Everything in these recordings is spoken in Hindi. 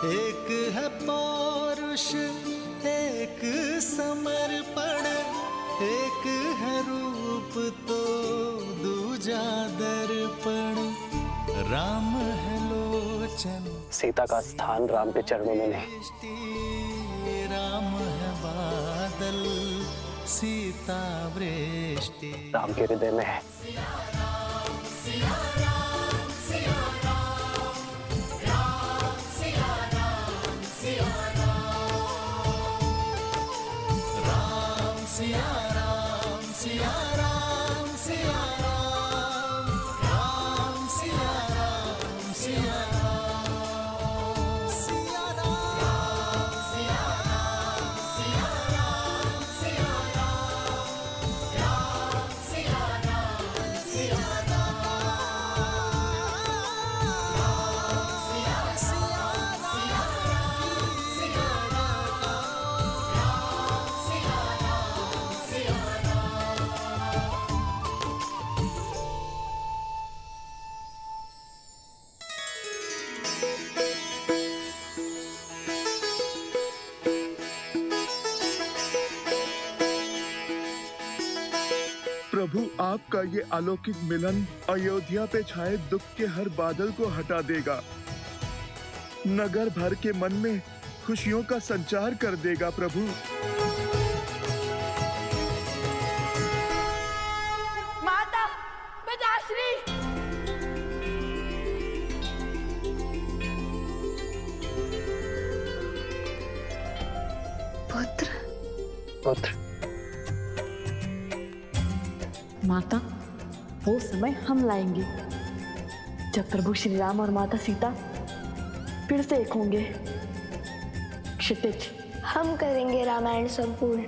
एक है पौरुष, एक समर्पण, एक है रूप तो दूजा दर्पण। राम है लोचन, सीता का स्थान राम के चरणों में नहीं, राम है बादल, सीता वृष्टि राम के हृदय में है। प्रभु, आपका ये अलौकिक मिलन अयोध्या पे छाए दुख के हर बादल को हटा देगा, नगर भर के मन में खुशियों का संचार कर देगा। प्रभु, माता पिताश्री, पुत्र पुत्र, माता, वो समय हम लाएंगे जब प्रभु श्री राम और माता सीता फिर से एक होंगे। क्षितिज, हम करेंगे रामायण संपूर्ण।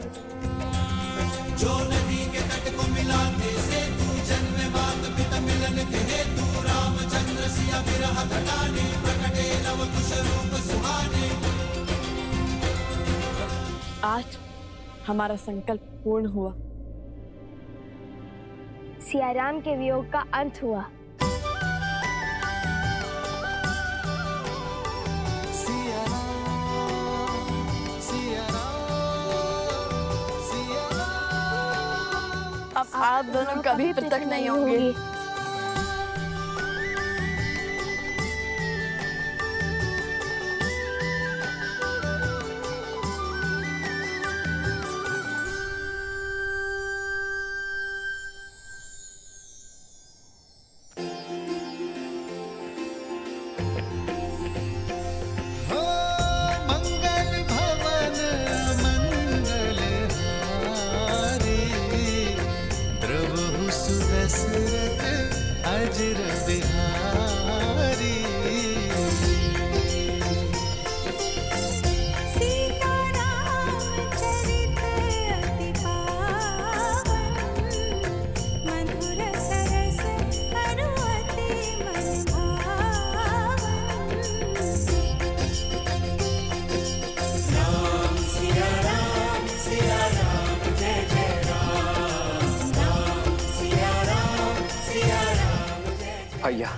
जो नदी के तट को मिलाते सेतु, जन्म मात पिता मिलन के हेतु, रामचंद्र सिया विरह घटाने, प्रकटे लव कुश रूप सुहाने। आज हमारा संकल्प पूर्ण हुआ। सिया राम के वियोग का अंत हुआ। सिया राम, सिया राम, सिया राम। अब आप दोनों कभी पृथक नहीं होंगे। दशरथ अजर बिहारी। सीता राम चरित अति पावन, मधुर सरस अरु अति मन भावन। राम सिया राम जय जय राम। राम सिया राम भैया,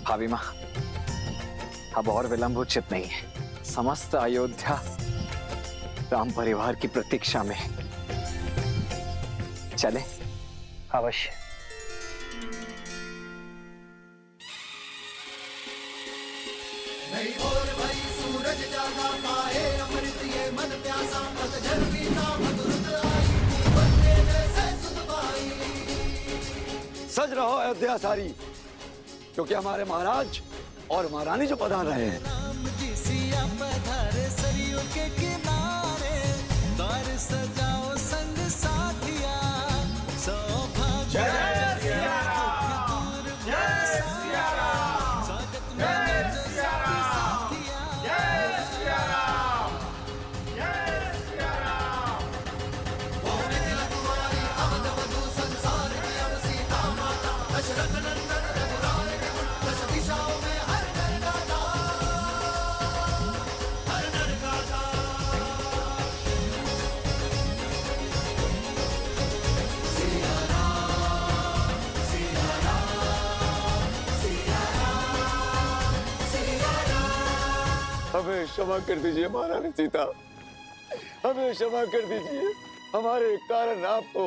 भाभी माँ, अब और विलंब उचित नहीं है। समस्त अयोध्या राम परिवार की प्रतीक्षा में। चले? अवश्य। नहीं और भाई सूरज जागा पाए अमृत ये मन प्यासा, पतझड़ की नाम दुर्द आई, बंदे जैसे सुध पाई। सज रहो अयोध्या सारी, क्योंकि हमारे महाराज और महारानी जो पधार रहे हैं। राम जी सिया पधारे सरयू के किनारे, द्वार सजाओ संग साथिया, सौभाग्य जय सिया राम, जय सिया राम, स्वागत में जय साथिया, जय सिया राम, जय सिया राम। पौने दिल तुम्हारी अवध वधु संसार की अब सीता माता, दशरथ नंदन रघुराय के दस दिशाओं में हर घर गाता। क्षमा कर दीजिए महारानी सीता, हमें क्षमा कर दीजिए। हमारे कारण आपको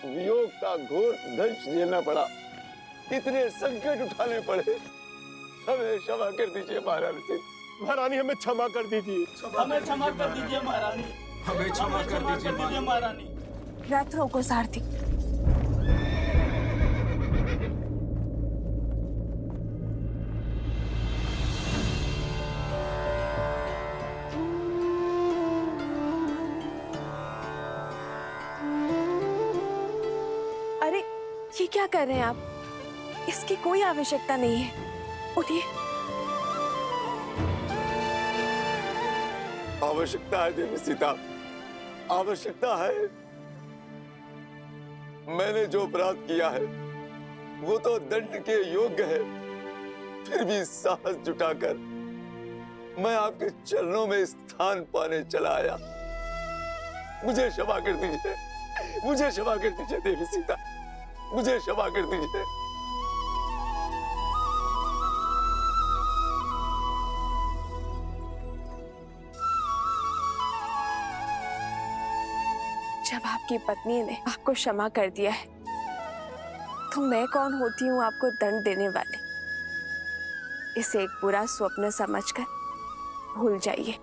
वियोग का घोर दंश झेलना पड़ा, इतने संकट उठाने पड़े। हमें क्षमा कर दीजिए महारानी सीता। महारानी हमें क्षमा कर दीजिए, हमें क्षमा कर दीजिए महारानी, हमें क्षमा कर दीजिए महारानी। रथ रोको सारथी। अरे ये क्या कर रहे हैं आप? इसकी कोई आवश्यकता नहीं है। उठिए। आवश्यकता है देवी सीता, आवश्यकता है। मैंने जो अपराध किया है वो तो दंड के योग्य है, फिर भी साहस जुटाकर मैं आपके चरणों में स्थान पाने चला आया। मुझे क्षमा कर दीजिए, मुझे क्षमा कर दीजिए देवी सीता, मुझे क्षमा कर दीजिए। जब आपकी पत्नी ने आपको क्षमा कर दिया है तो मैं कौन होती हूँ आपको दंड देने वाली? इसे एक बुरा स्वप्न समझकर भूल जाइए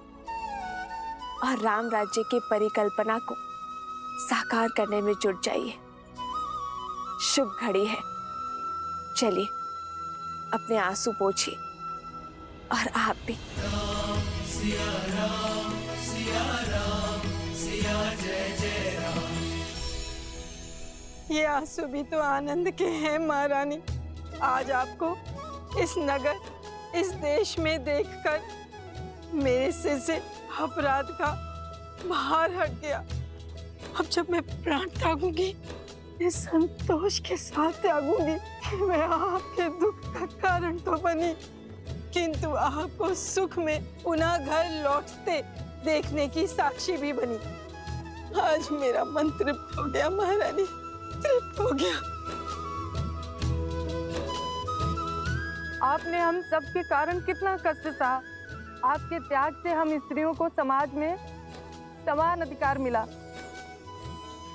और राम राज्य की परिकल्पना को साकार करने में जुट जाइए। शुभ घड़ी है। चलिए अपने आंसू पोंछिए और आप भी। ये आंसू भी तो आनंद के हैं महारानी। आज आपको इस नगर, इस देश में देखकर मेरे सिर से अपराध का भार हट गया। अब जब मैं प्राण त्यागूंगी, इस संतोष के साथ त्यागूंगी कि मैं आपके दुख का कारण तो बनी, किंतु आपको सुख में पुनः घर लौटते देखने की साक्षी भी बनी। आज मेरा मन तृप्त हो गया महारानी, तृप्त हो गया। आपने हम सब के कारण कितना कष्ट सहा। आपके त्याग से हम स्त्रियों को समाज में समान अधिकार मिला।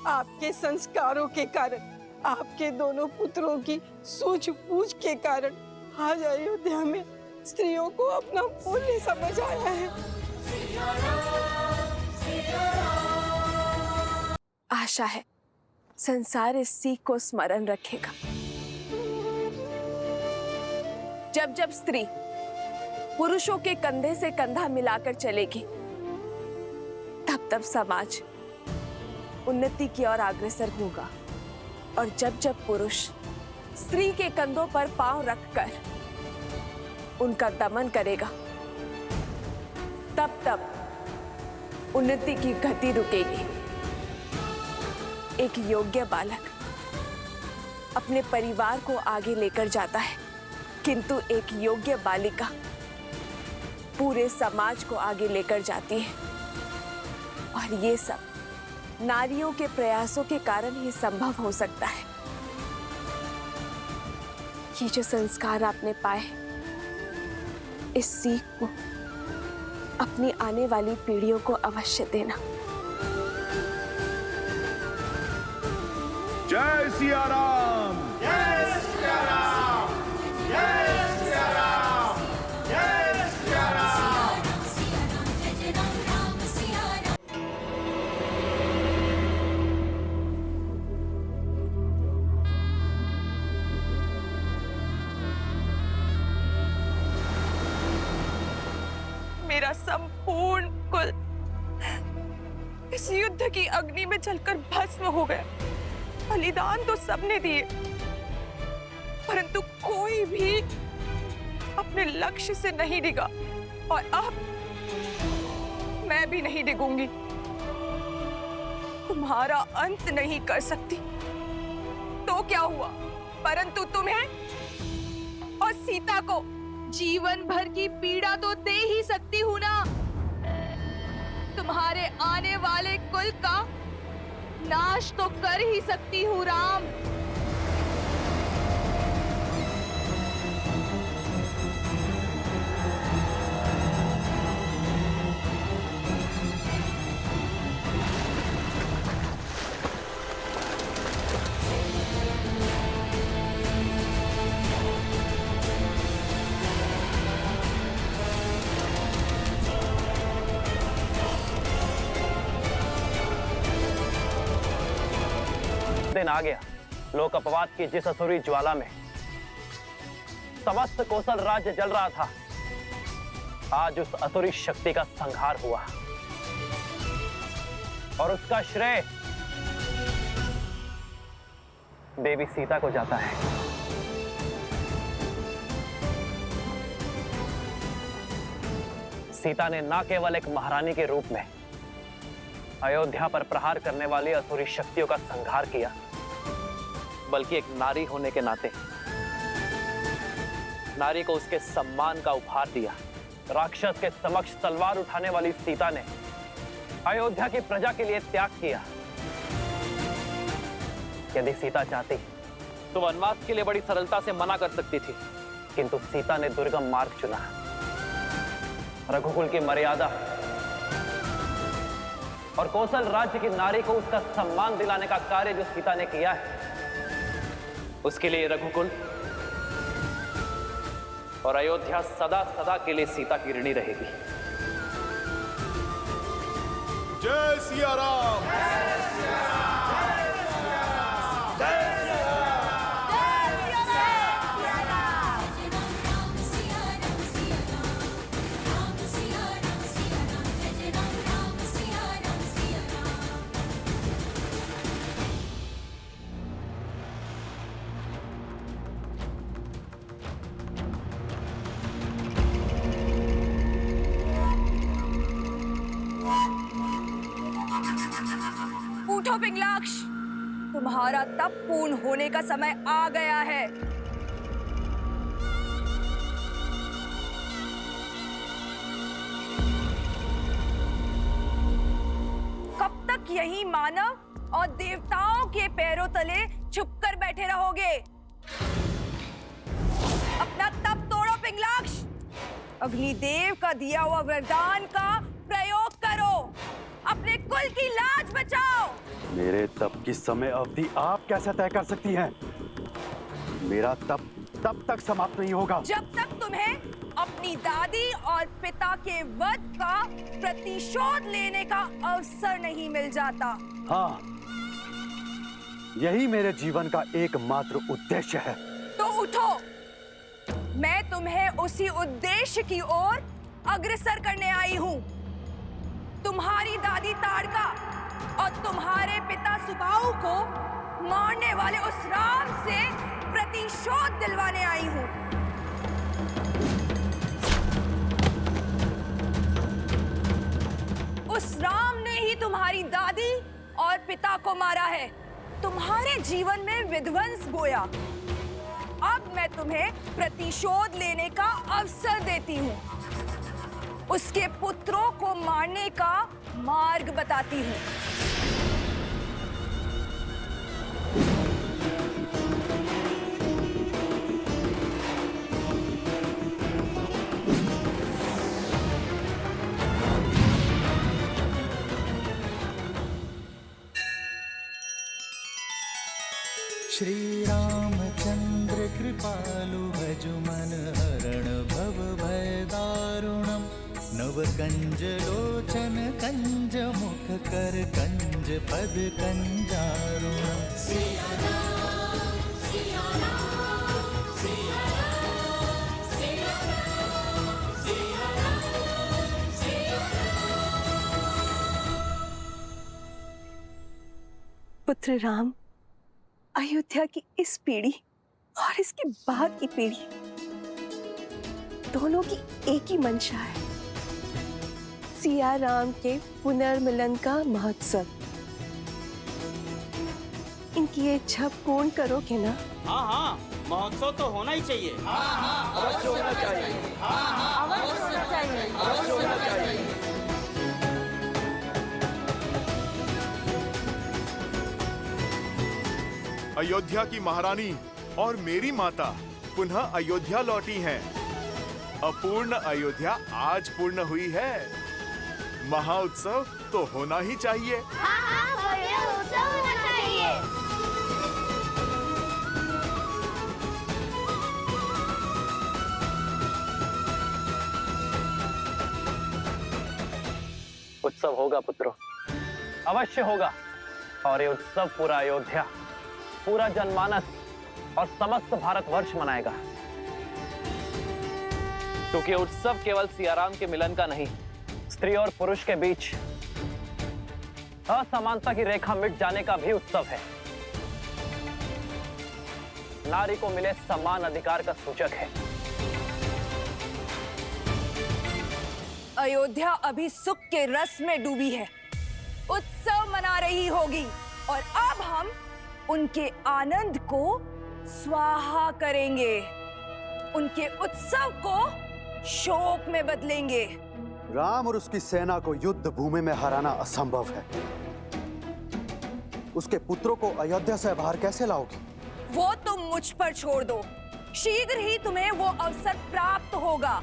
आपके संस्कारों के कारण, आपके दोनों पुत्रों की सूझबूझ के कारण आज अयोध्या में स्त्रियों को अपना मूल्य समझ आया है। आशा है संसार इस सीख को स्मरण रखेगा। जब जब स्त्री पुरुषों के कंधे से कंधा मिलाकर चलेगी, तब तब समाज उन्नति की ओर अग्रसर होगा। और जब जब पुरुष स्त्री के कंधों पर पांव रखकर उनका दमन करेगा, तब तब उन्नति की गति रुकेगी। एक योग्य बालक अपने परिवार को आगे लेकर जाता है, किंतु एक योग्य बालिका पूरे समाज को आगे लेकर जाती है। और ये सब नारियों के प्रयासों के कारण ही संभव हो सकता है। ये जो संस्कार आपने पाए, इस सीख को अपनी आने वाली पीढ़ियों को अवश्य देना। जय सिया राम। जय सिया राम, जय सिया राम, जय सिया राम। मेरा संपूर्ण कुल इस युद्ध की अग्नि में जलकर भस्म हो गया। बलिदान तो सबने दिए, परंतु कोई भी अपने लक्ष्य से नहीं डिगा। और अब मैं भी नहीं डिगूंगी। तुम्हारा अंत नहीं कर सकती तो क्या हुआ, परंतु तुम्हें और सीता को जीवन भर की पीड़ा तो दे ही सकती हूँ ना। तुम्हारे आने वाले कुल का नाश तो कर ही सकती हूँ राम। दिन आ गया, लोक अपवाद की जिस असुरी ज्वाला में समस्त कौशल राज्य जल रहा था, आज उस असुरी शक्ति का संहार हुआ और उसका श्रेय देवी सीता को जाता है। सीता ने न केवल एक महारानी के रूप में अयोध्या पर प्रहार करने वाली असुरी शक्तियों का संहार किया, बल्कि एक नारी होने के नाते नारी को उसके सम्मान का उपहार दिया। राक्षस के समक्ष तलवार उठाने वाली सीता ने अयोध्या की प्रजा के लिए त्याग किया। यदि सीता चाहती तो वनवास के लिए बड़ी सरलता से मना कर सकती थी, किंतु सीता ने दुर्गम मार्ग चुना। रघुकुल की मर्यादा और कौशल राज्य की नारी को उसका सम्मान दिलाने का कार्य जो सीता ने किया है, उसके लिए रघुकुल और अयोध्या सदा सदा के लिए सीता की ऋणी रहेगी। जय सिया राम। उठो पिंगलाक्ष, तुम्हारा तप पूर्ण होने का समय आ गया है। कब तक यही मानव और देवताओं के पैरों तले छुपकर बैठे रहोगे? अपना तप तोड़ो पिंगलाक्ष, अग्निदेव का दिया हुआ वरदान का प्रयोग करो, अपने कुल की लाज बचाओ। मेरे तप की समय अवधि आप कैसे तय कर सकती हैं? मेरा तप तब तक समाप्त नहीं होगा जब तक तुम्हें अपनी दादी और पिता के वध का प्रतिशोध लेने का अवसर नहीं मिल जाता। हाँ, यही मेरे जीवन का एकमात्र उद्देश्य है। तो उठो, मैं तुम्हें उसी उद्देश्य की ओर अग्रसर करने आई हूँ। तुम्हारी दादी ताड़का और तुम्हारे पिता सुबाहु को मारने वाले उस राम से प्रतिशोध दिलवाने आई हूँ। उस राम ने ही तुम्हारी दादी और पिता को मारा है, तुम्हारे जीवन में विध्वंस बोया। अब मैं तुम्हें प्रतिशोध लेने का अवसर देती हूँ, उसके पुत्रों को मारने का मार्ग बताती हूँ। श्री रामचंद्र कृपालु भजु मन हरण भव भय दारुणम नव कंज लोचन कंज मुख कर कंज पद कंजारुणम। सिया राम, सिया राम, सिया राम, सिया राम, सिया राम, सिया राम। पुत्र राम, अयोध्या की इस पीढ़ी और इसके बाद की पीढ़ी दोनों की एक ही मंशा है, सिया राम के पुनर्मिलन का महोत्सव। इनकी ये इच्छा पूर्ण करोगे ना? हाँ हाँ, महोत्सव तो होना ही चाहिए। अवश्य होना चाहिए। अवश्य होना चाहिए। अवश्य होना चाहिए। अयोध्या की महारानी और मेरी माता पुनः अयोध्या लौटी हैं। अपूर्ण अयोध्या आज पूर्ण हुई है। महाउत्सव तो होना ही चाहिए। उत्सव होना चाहिए। उत्सव होगा पुत्रों, अवश्य होगा, और ये उत्सव पूरा अयोध्या पूरा जनमानस और समस्त भारतवर्ष मनाएगा। क्योंकि उत्सव केवल सियाराम के मिलन का नहीं, स्त्री और पुरुष के बीच असमानता की रेखा मिट जाने का भी उत्सव है। नारी को मिले समान अधिकार का सूचक है। अयोध्या अभी सुख के रस में डूबी है, उत्सव मना रही होगी और अब हम उनके आनंद को स्वाहा करेंगे, उनके उत्सव को शोक में बदलेंगे। राम और उसकी सेना को युद्ध भूमि में हराना असंभव है। उसके पुत्रों को अयोध्या से बाहर कैसे लाओगी? वो तुम मुझ पर छोड़ दो, शीघ्र ही तुम्हें वो अवसर प्राप्त होगा।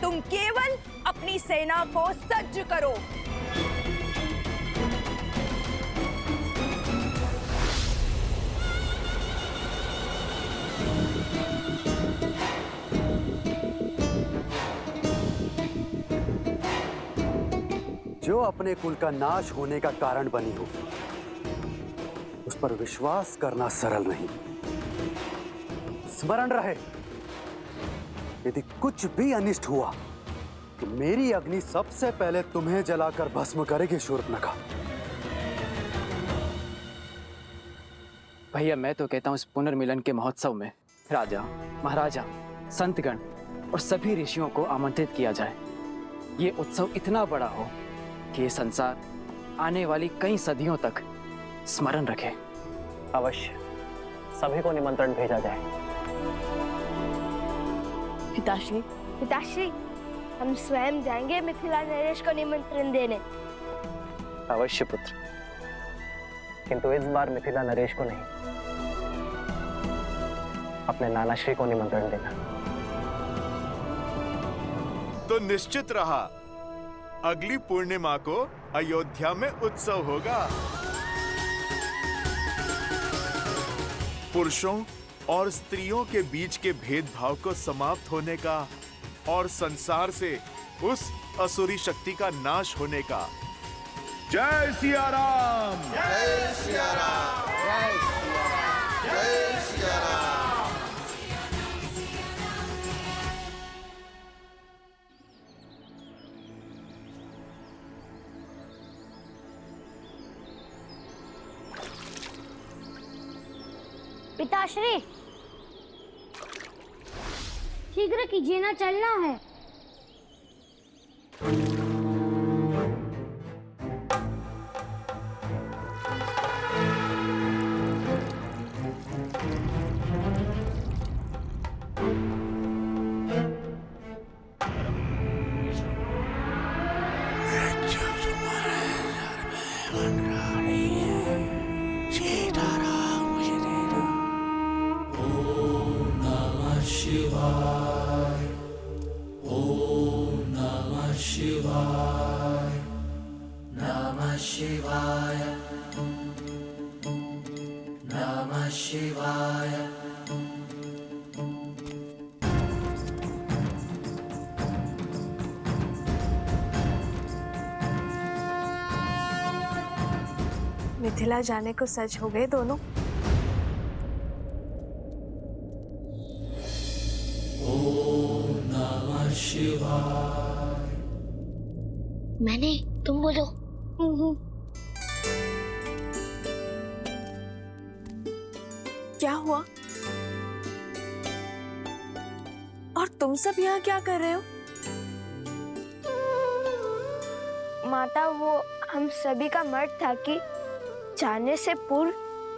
तुम केवल अपनी सेना को सज्ज करो। जो अपने कुल का नाश होने का कारण बनी हो, उस पर विश्वास करना सरल नहीं। स्मरण रहे, यदि कुछ भी अनिष्ट हुआ तो मेरी अग्नि सबसे पहले तुम्हें जलाकर भस्म करेगी शूर्पणखा। भैया मैं तो कहता हूँ इस पुनर्मिलन के महोत्सव में राजा, महाराजा, संतगण और सभी ऋषियों को आमंत्रित किया जाए। ये उत्सव इतना बड़ा हो कि ये संसार आने वाली कई सदियों तक स्मरण रखे। अवश्य सभी को निमंत्रण भेजा जाए। पिताश्री, पिताश्री, हम स्वयं जाएंगे मिथिला नरेश को निमंत्रण देने। अवश्य पुत्र, किंतु इस बार मिथिला नरेश को नहीं, अपने नानाश्री को निमंत्रण देना। तो निश्चित रहा, अगली पूर्णिमा को अयोध्या में उत्सव होगा। पुरुषों और स्त्रियों के बीच के भेदभाव को समाप्त होने का और संसार से उस असुरी शक्ति का नाश होने का। जय सिया राम! जय सिया राम! जय सिया राम! जय सिया राम! पिताश्री, शीघ्र कीजिए ना, चलना है। मिथिला जाने को सज हो गए दोनों। मैंने, तुम बोलो। क्या हुआ? और तुम सब यहाँ क्या कर रहे हो? माता, वो हम सभी का मत था कि जाने से पूर्व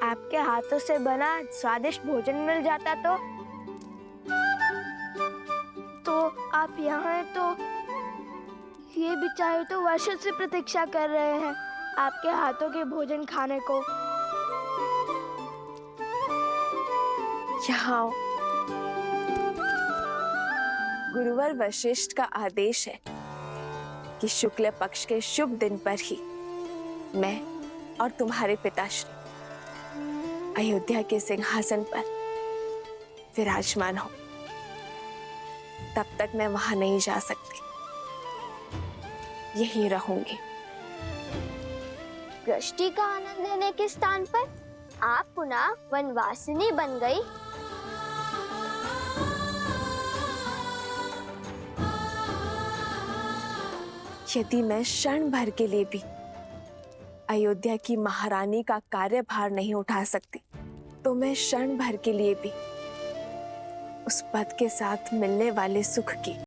आपके हाथों से बना स्वादिष्ट भोजन मिल जाता तो आप यहाँ हैं, तो ये बेचारे तो वर्षों से प्रतीक्षा कर रहे हैं आपके हाथों के भोजन खाने को। यहाँ आओ। गुरुवर वशिष्ठ का आदेश है कि शुक्ल पक्ष के शुभ दिन पर ही मैं और तुम्हारे पिताश्री अयोध्या के सिंहासन पर विराजमान हो। तब तक मैं वहां नहीं जा सकती, यहीं रहूंगी। दृष्टि का आनंद लेने के स्थान पर आप पुनः वनवासिनी बन गई। यदि मैं क्षण भर के लिए भी अयोध्या की महारानी का कार्यभार नहीं उठा सकती, तो मैं क्षण भर के लिए भी उस पद के साथ मिलने वाले सुख की